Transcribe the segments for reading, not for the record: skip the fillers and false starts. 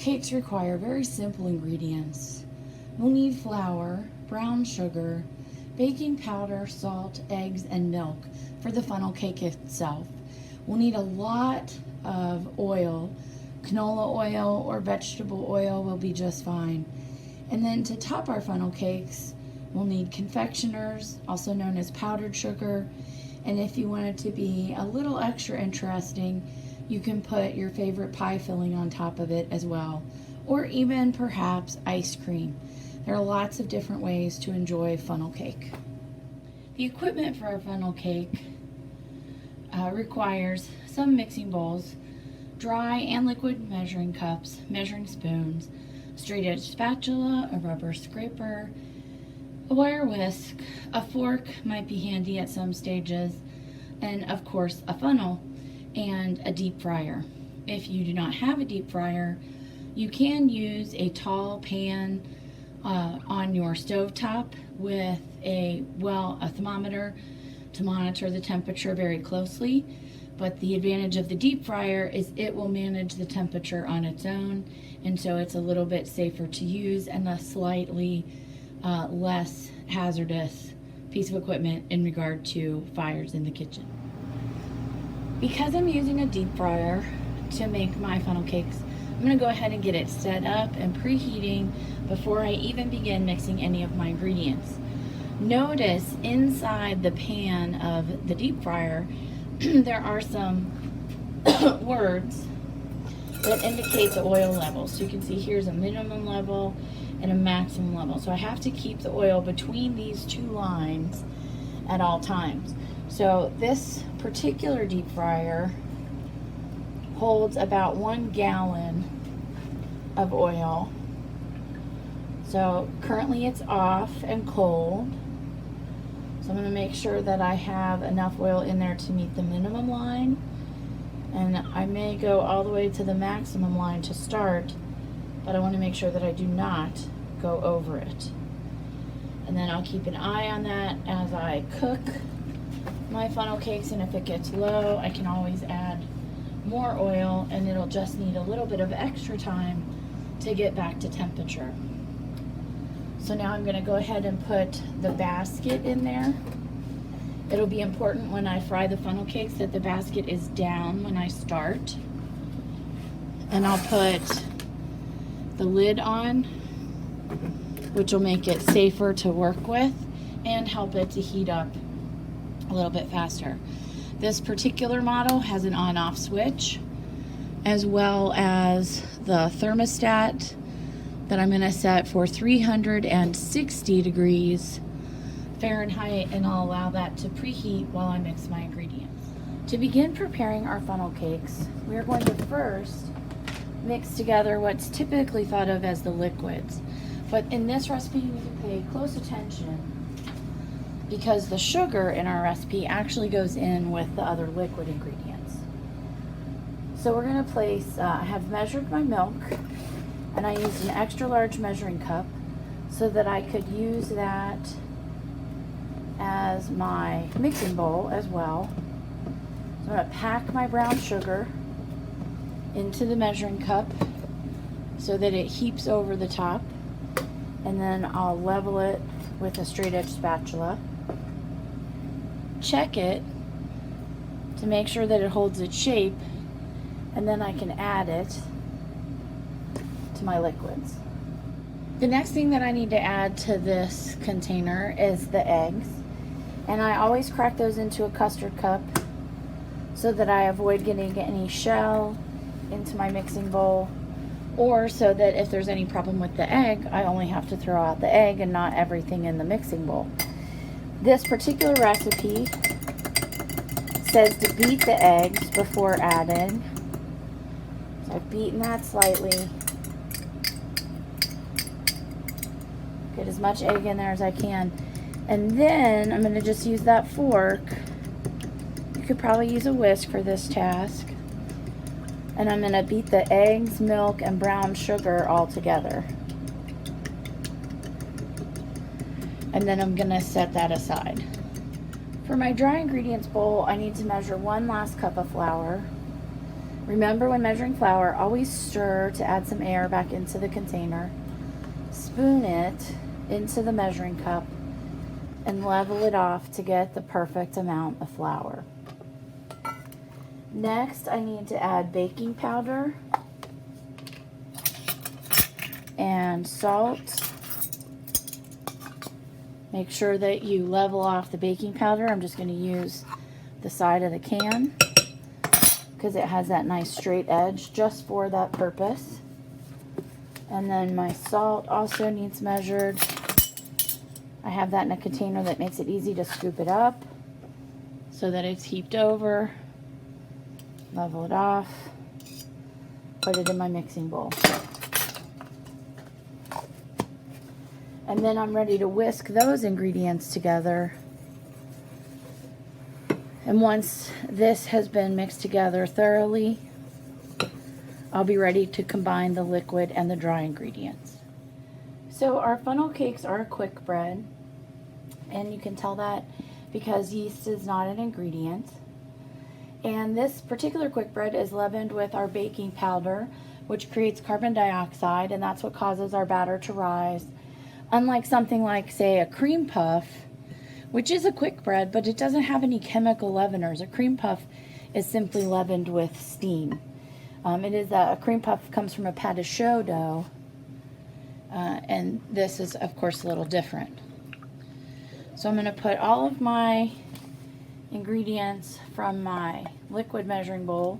cakes require very simple ingredients. We'll need flour, brown sugar, baking powder, salt, eggs, and milk for the funnel cake itself. We'll need a lot of oil. Canola oil or vegetable oil will be just fine. And then to top our funnel cakes, we'll need confectioners, also known as powdered sugar. And if you want it to be a little extra interesting, you can put your favorite pie filling on top of it as well, or even perhaps ice cream. There are lots of different ways to enjoy funnel cake. The equipment for our funnel cake requires some mixing bowls, dry and liquid measuring cups, measuring spoons, straight edge spatula, a rubber scraper, a wire whisk, a fork might be handy at some stages, and of course a funnel and a deep fryer. If you do not have a deep fryer, you can use a tall pan on your stove top with a thermometer to monitor the temperature very closely. But the advantage of the deep fryer is it will manage the temperature on its own, and so it's a little bit safer to use and a slightly less hazardous piece of equipment in regard to fires in the kitchen. Because I'm using a deep fryer to make my funnel cakes, I'm going to go ahead and get it set up and preheating before I even begin mixing any of my ingredients. Notice inside the pan of the deep fryer there are some words that indicate the oil level. So you can see here's a minimum level and a maximum level. So I have to keep the oil between these two lines at all times. So this particular deep fryer holds about 1 gallon of oil. So currently it's off and cold. So I'm going to make sure that I have enough oil in there to meet the minimum line, and I may go all the way to the maximum line to start, but I want to make sure that I do not go over it. And then I'll keep an eye on that as I cook my funnel cakes, and if it gets low, I can always add more oil, and it'll just need a little bit of extra time to get back to temperature. So now I'm going to go ahead and put the basket in there. It'll be important when I fry the funnel cakes that the basket is down when I start. And I'll put the lid on, which will make it safer to work with and help it to heat up a little bit faster. This particular model has an on-off switch, as well as the thermostat that I'm going to set for 360 degrees Fahrenheit, and I'll allow that to preheat while I mix my ingredients. To begin preparing our funnel cakes, we are going to first mix together what's typically thought of as the liquids. But in this recipe, you need to pay close attention because the sugar in our recipe actually goes in with the other liquid ingredients. So we're going to place, I have measured my milk, and I used an extra large measuring cup so that I could use that as my mixing bowl as well. So I'm going to pack my brown sugar into the measuring cup so that it heaps over the top, and then I'll level it with a straight edge spatula. Check it to make sure that it holds its shape, and then I can add it to my liquids. The next thing that I need to add to this container is the eggs, and I always crack those into a custard cup so that I avoid getting any shell into my mixing bowl, or so that if there's any problem with the egg, I only have to throw out the egg and not everything in the mixing bowl. This particular recipe says to beat the eggs before adding. So I've beaten that slightly. Get as much egg in there as I can. And then I'm going to just use that fork. You could probably use a whisk for this task. And I'm going to beat the eggs, milk, and brown sugar all together. And then I'm going to set that aside. For my dry ingredients bowl, I need to measure 1 last cup of flour. Remember, when measuring flour, always stir to add some air back into the container. Spoon it into the measuring cup and level it off to get the perfect amount of flour. Next, I need to add baking powder and salt. Make sure that you level off the baking powder. I'm just going to use the side of the can because it has that nice straight edge just for that purpose. And then my salt also needs measured. I have that in a container that makes it easy to scoop it up so that it's heaped over. Level it off. Put it in my mixing bowl. And then I'm ready to whisk those ingredients together. And once this has been mixed together thoroughly, I'll be ready to combine the liquid and the dry ingredients. So our funnel cakes are a quick bread, and you can tell that because yeast is not an ingredient. And this particular quick bread is leavened with our baking powder, which creates carbon dioxide, and that's what causes our batter to rise. Unlike something like, say, a cream puff, which is a quick bread, but it doesn't have any chemical leaveners. A cream puff is simply leavened with steam. A cream puff comes from a pâte de choux dough, and this is, of course, a little different. So I'm going to put all of my ingredients from my liquid measuring bowl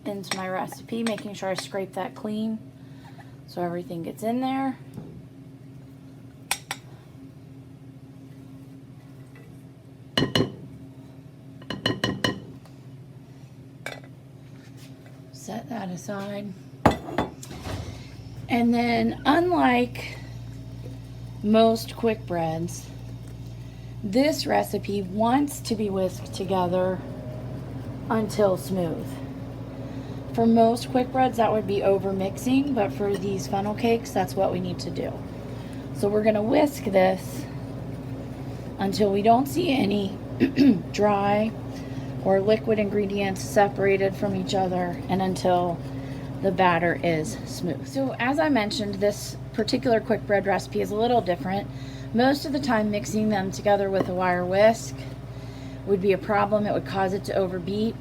into my recipe, making sure I scrape that clean so everything gets in there. Set that aside. And then, unlike most quick breads, this recipe wants to be whisked together until smooth. For most quick breads, that would be over mixing, but for these funnel cakes, that's what we need to do. So we're going to whisk this until we don't see any dry or liquid ingredients separated from each other, and until the batter is smooth. So as I mentioned, this particular quick bread recipe is a little different. Most of the time, mixing them together with a wire whisk would be a problem. It would cause it to overbeat.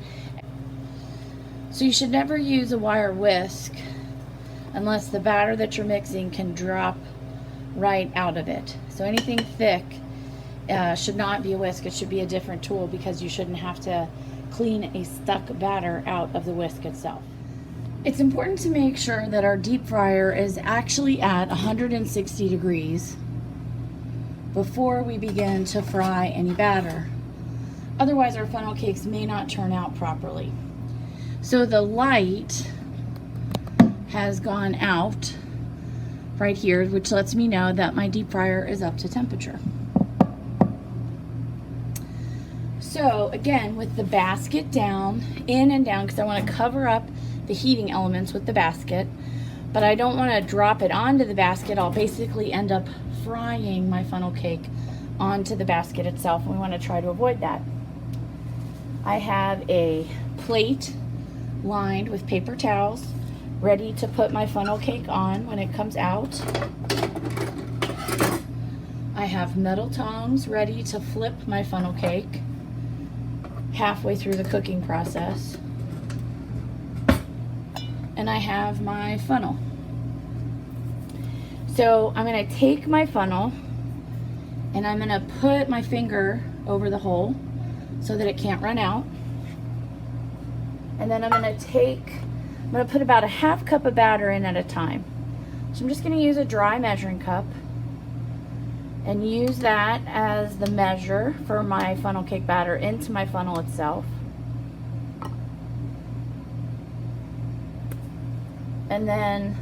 So you should never use a wire whisk unless the batter that you're mixing can drop right out of it. So anything thick should not be a whisk. It should be a different tool, because you shouldn't have to clean a stuck batter out of the whisk itself. It's important to make sure that our deep fryer is actually at 160 degrees before we begin to fry any batter. Otherwise, our funnel cakes may not turn out properly. So the light has gone out right here, which lets me know that my deep fryer is up to temperature. So again, with the basket down, in and down, because I want to cover up the heating elements with the basket, but I don't want to drop it onto the basket. I'll basically end up frying my funnel cake onto the basket itself, and we want to try to avoid that. I have a plate lined with paper towels ready to put my funnel cake on when it comes out. I have metal tongs ready to flip my funnel cake halfway through the cooking process. And I have my funnel. So I'm going to take my funnel and I'm going to put my finger over the hole so that it can't run out. And then I'm going to put about a half cup of batter in at a time. So I'm just going to use a dry measuring cup and use that as the measure for my funnel cake batter into my funnel itself. And then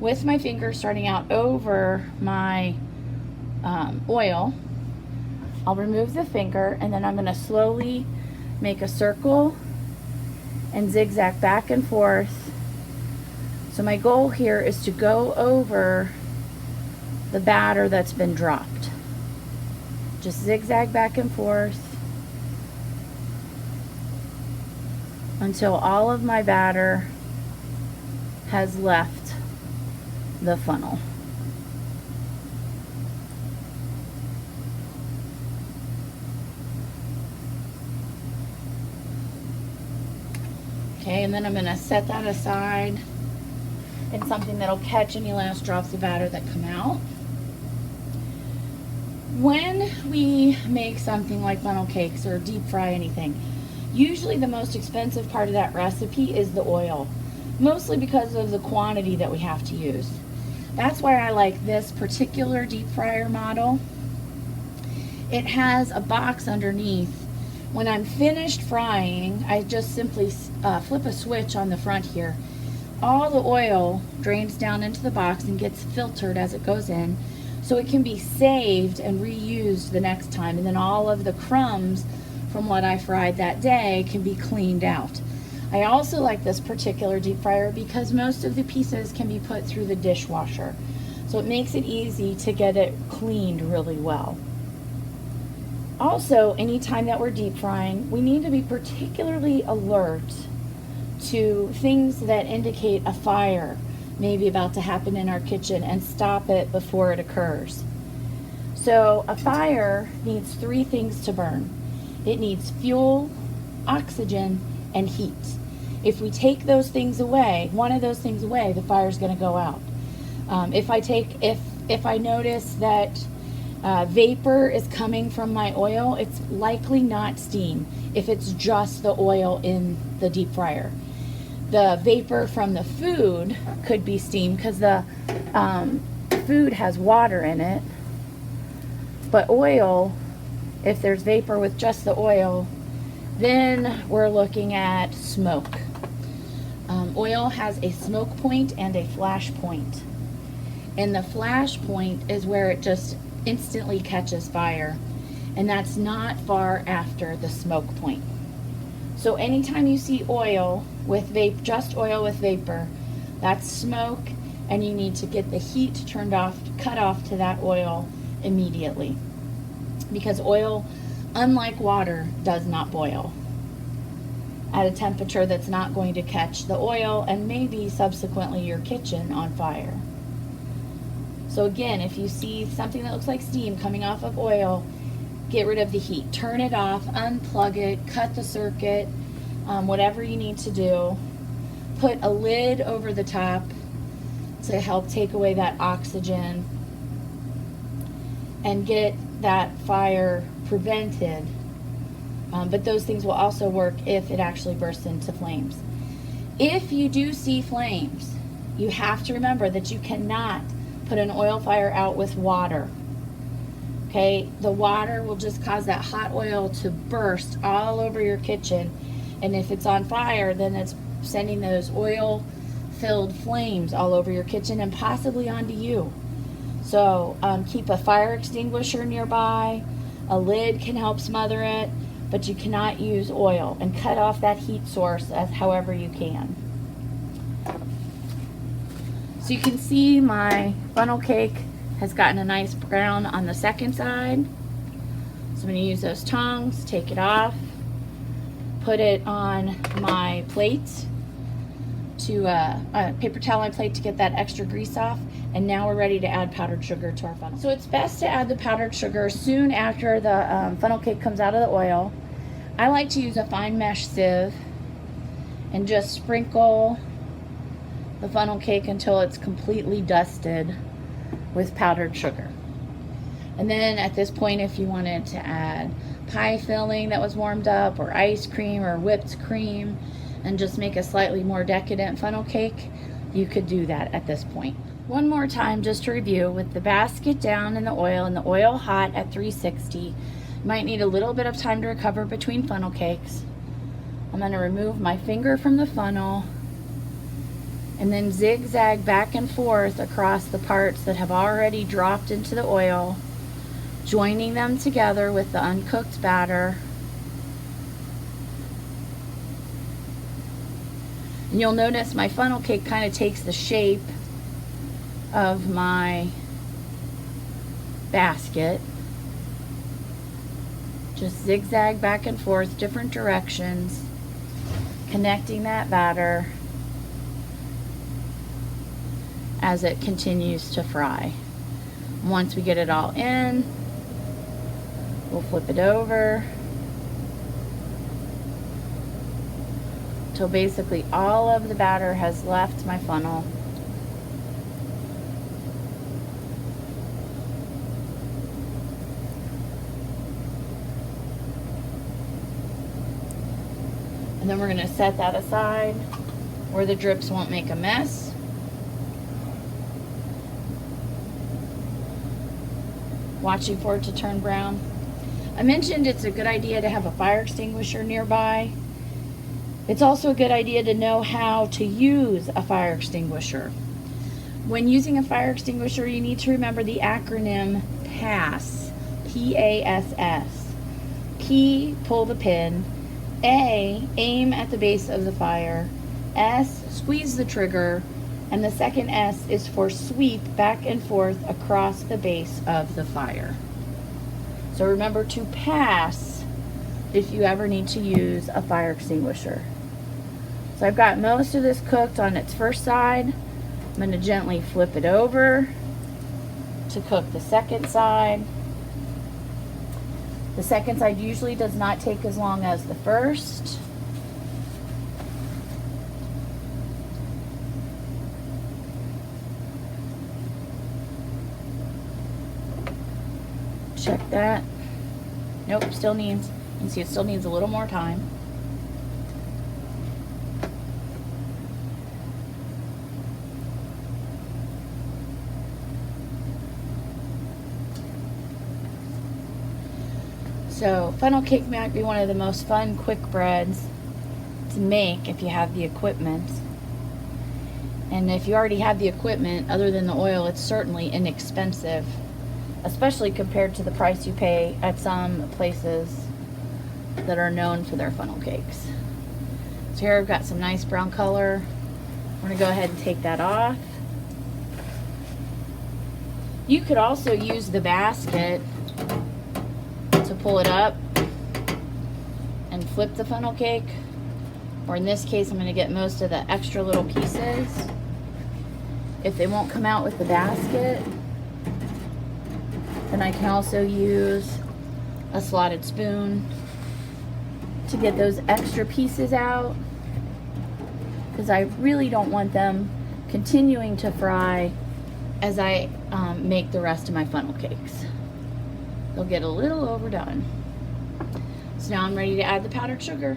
with my finger starting out over my oil, I'll remove the finger, and then I'm going to slowly make a circle and zigzag back and forth. So my goal here is to go over the batter that's been dropped. Just zigzag back and forth until all of my batter has left the funnel. Okay, and then I'm going to set that aside in something that'll catch any last drops of batter that come out. When we make something like funnel cakes or deep fry anything, usually the most expensive part of that recipe is the oil, mostly because of the quantity that we have to use. That's why I like this particular deep fryer model. It has a box underneath. When I'm finished frying, I just simply flip a switch on the front here. All the oil drains down into the box and gets filtered as it goes in, so it can be saved and reused the next time, and then all of the crumbs from what I fried that day can be cleaned out. I also like this particular deep fryer because most of the pieces can be put through the dishwasher, so it makes it easy to get it cleaned really well. Also, anytime that we're deep frying, we need to be particularly alert to things that indicate a fire may be about to happen in our kitchen and stop it before it occurs. So a fire needs 3 things to burn. It needs fuel, oxygen, and heat. If we take those things away, one of those things away, the fire's going to go out. If I notice that vapor is coming from my oil, it's likely not steam if it's just the oil in the deep fryer. The vapor from the food could be steam because the food has water in it, but oil, if there's vapor with just the oil, then we're looking at smoke. Oil has a smoke point and a flash point, and the flash point is where it just instantly catches fire, and that's not far after the smoke point. So anytime you see oil with just oil with vapor, that's smoke, and you need to get the heat turned off, cut off to that oil immediately, because oil, unlike water, does not boil at a temperature that's not going to catch the oil and maybe subsequently your kitchen on fire. So again, if you see something that looks like steam coming off of oil, get rid of the heat. Turn it off, unplug it, cut the circuit, whatever you need to do. Put a lid over the top to help take away that oxygen and get that fire prevented. But those things will also work if it actually bursts into flames. If you do see flames, you have to remember that you cannot put an oil fire out with water. Okay, the water will just cause that hot oil to burst all over your kitchen, and if it's on fire, then it's sending those oil filled flames all over your kitchen and possibly onto you. So keep a fire extinguisher nearby. A lid can help smother it, but you cannot use oil, and cut off that heat source as however you can. So you can see my funnel cake has gotten a nice brown on the second side. So I'm going to use those tongs, take it off, put it on my plate, to a paper towel on plate to get that extra grease off. And now we're ready to add powdered sugar to our funnel. So it's best to add the powdered sugar soon after the funnel cake comes out of the oil. I like to use a fine mesh sieve and just sprinkle the funnel cake until it's completely dusted with powdered sugar. And then at this point, if you wanted to add pie filling that was warmed up, or ice cream or whipped cream, and just make a slightly more decadent funnel cake, you could do that at this point. One more time, just to review, with the basket down in the oil and the oil hot at 360, you might need a little bit of time to recover between funnel cakes. I'm going to remove my finger from the funnel and then zigzag back and forth across the parts that have already dropped into the oil, joining them together with the uncooked batter. And you'll notice my funnel cake kind of takes the shape of my basket. Just zigzag back and forth, different directions. connecting that batter as it continues to fry. Once we get it all in, we'll flip it over till basically all of the batter has left my funnel. And then we're going to set that aside where the drips won't make a mess. Watching for it to turn brown. I mentioned it's a good idea to have a fire extinguisher nearby. It's also a good idea to know how to use a fire extinguisher. When using a fire extinguisher, you need to remember the acronym PASS, P-A-S-S. P, pull the pin. A, aim at the base of the fire. S, squeeze the trigger. And the second S is for sweep back and forth across the base of the fire. So remember to pass if you ever need to use a fire extinguisher. So I've got most of this cooked on its first side. I'm going to gently flip it over to cook the second side. The second side usually does not take as long as the first. Check that. Nope, still needs, you can see it still needs a little more time. So funnel cake might be one of the most fun quick breads to make if you have the equipment. And if you already have the equipment, other than the oil, it's certainly inexpensive, especially compared to the price you pay at some places that are known for their funnel cakes. So here I've got some nice brown color. We're gonna go ahead and take that off. You could also use the basket to pull it up and flip the funnel cake, or in this case I'm going to get most of the extra little pieces. If they won't come out with the basket, then I can also use a slotted spoon to get those extra pieces out, because I really don't want them continuing to fry as I make the rest of my funnel cakes. They'll get a little overdone. So now I'm ready to add the powdered sugar.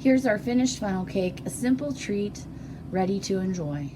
Here's our finished funnel cake, a simple treat ready to enjoy.